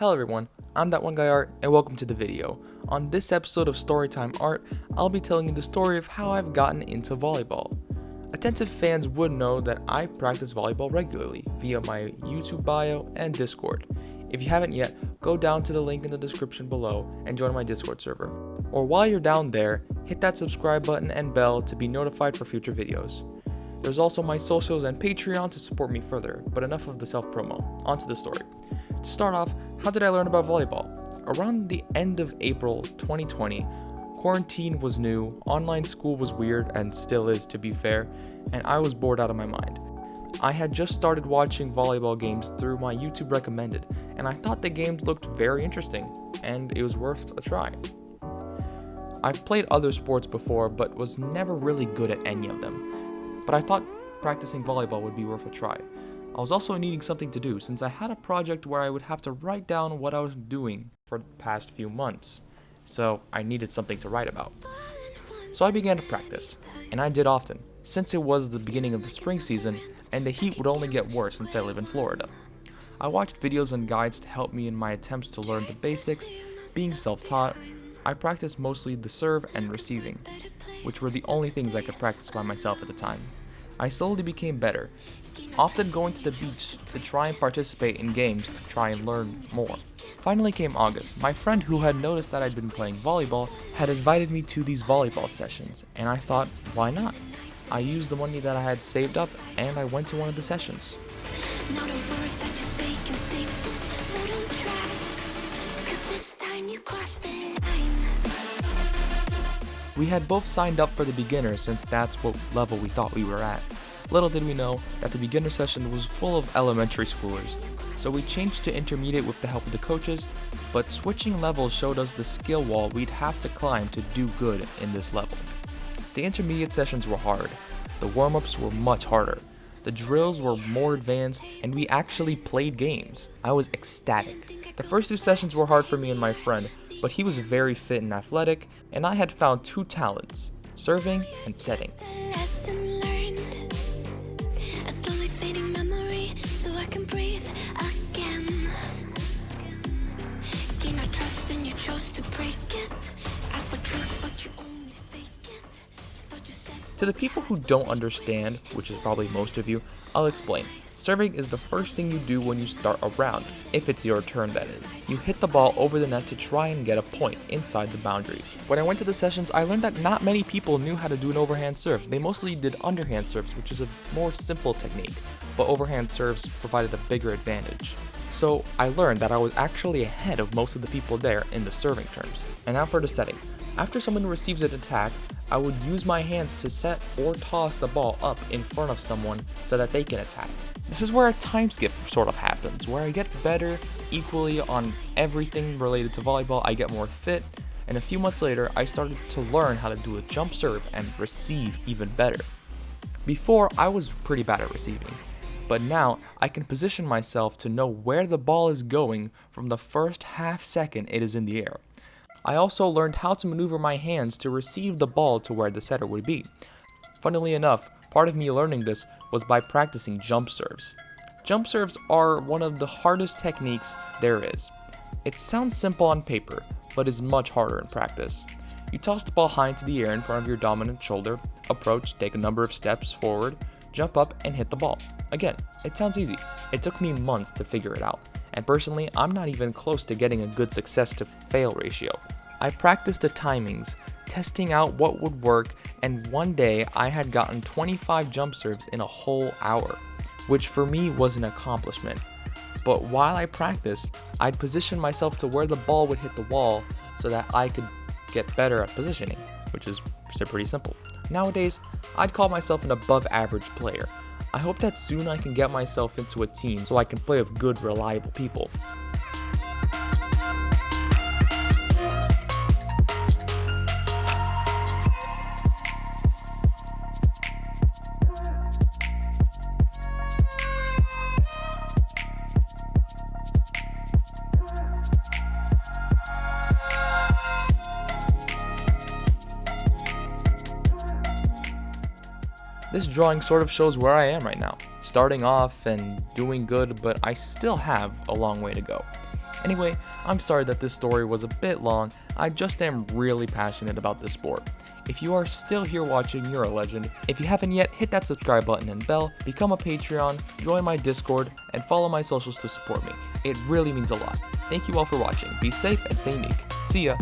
Hello everyone, I'm That One Guy Art, and welcome to the video. On this episode of StoryTime Art, I'll be telling you the story of how I've gotten into volleyball. Attentive fans would know that I practice volleyball regularly via my YouTube bio and Discord. If you haven't yet, go down to the link in the description below and join my Discord server. Or while you're down there, hit that subscribe button and bell to be notified for future videos. There's also my socials and Patreon to support me further, but enough of the self-promo. On to the story. To start off, how did I learn about volleyball? Around the end of April 2020, quarantine was new, online school was weird and still is to be fair, and I was bored out of my mind. I had just started watching volleyball games through my YouTube recommended, and I thought the games looked very interesting, and it was worth a try. I've played other sports before, but was never really good at any of them. But I thought practicing volleyball would be worth a try. I was also needing something to do since I had a project where I would have to write down what I was doing for the past few months. So I needed something to write about. So I began to practice, and I did often, since it was the beginning of the spring season and the heat would only get worse since I live in Florida. I watched videos and guides to help me in my attempts to learn the basics. Being self-taught, I practiced mostly the serve and receiving, which were the only things I could practice by myself at the time. I slowly became better, often going to the beach to try and participate in games to try and learn more. Finally came August. My friend who had noticed that I'd been playing volleyball had invited me to these volleyball sessions, and I thought, why not? I used the money that I had saved up, and I went to one of the sessions. Not a word that you say can save us, so don't try, 'cause this time you crossed the line. We had both signed up for the beginner since that's what level we thought we were at. Little did we know that the beginner session was full of elementary schoolers, so we changed to intermediate with the help of the coaches, but switching levels showed us the skill wall we'd have to climb to do good in this level. The intermediate sessions were hard, the warm-ups were much harder, the drills were more advanced, and we actually played games. I was ecstatic. The first two sessions were hard for me and my friend, but he was very fit and athletic, and I had found two talents, serving and setting. Lesson learned, a slowly fading memory, so I can breathe again. Gain our trust and you chose to break it. Ask for truth, but you only fake it. Thought you said. To the people who don't understand, which is probably most of you, I'll explain. Serving is the first thing you do when you start a round, if it's your turn that is. You hit the ball over the net to try and get a point inside the boundaries. When I went to the sessions, I learned that not many people knew how to do an overhand serve. They mostly did underhand serves, which is a more simple technique, but overhand serves provided a bigger advantage. So I learned that I was actually ahead of most of the people there in the serving terms. And now for the setting. After someone receives an attack, I would use my hands to set or toss the ball up in front of someone so that they can attack. This is where a time skip sort of happens, where I get better equally on everything related to volleyball. I get more fit, and a few months later, I started to learn how to do a jump serve and receive even better. Before, I was pretty bad at receiving, but now I can position myself to know where the ball is going from the first half second it is in the air. I also learned how to maneuver my hands to receive the ball to where the setter would be. Funnily enough, part of me learning this was by practicing jump serves. Jump serves are one of the hardest techniques there is. It sounds simple on paper, but is much harder in practice. You toss the ball high into the air in front of your dominant shoulder, approach, take a number of steps forward, jump up, and hit the ball. Again, it sounds easy. It took me months to figure it out, and personally, I'm not even close to getting a good success to fail ratio. I practiced the timings, testing out what would work, and one day I had gotten 25 jump serves in a whole hour, which for me was an accomplishment. But while I practiced, I'd position myself to where the ball would hit the wall so that I could get better at positioning, which is pretty simple. Nowadays, I'd call myself an above average player. I hope that soon I can get myself into a team so I can play with good, reliable people. This drawing sort of shows where I am right now, starting off and doing good, but I still have a long way to go. Anyway, I'm sorry that this story was a bit long. I just am really passionate about this sport. If you are still here watching, you're a legend. If you haven't yet, hit that subscribe button and bell, become a Patreon, join my Discord, and follow my socials to support me. It really means a lot. Thank you all for watching. Be safe and stay unique. See ya!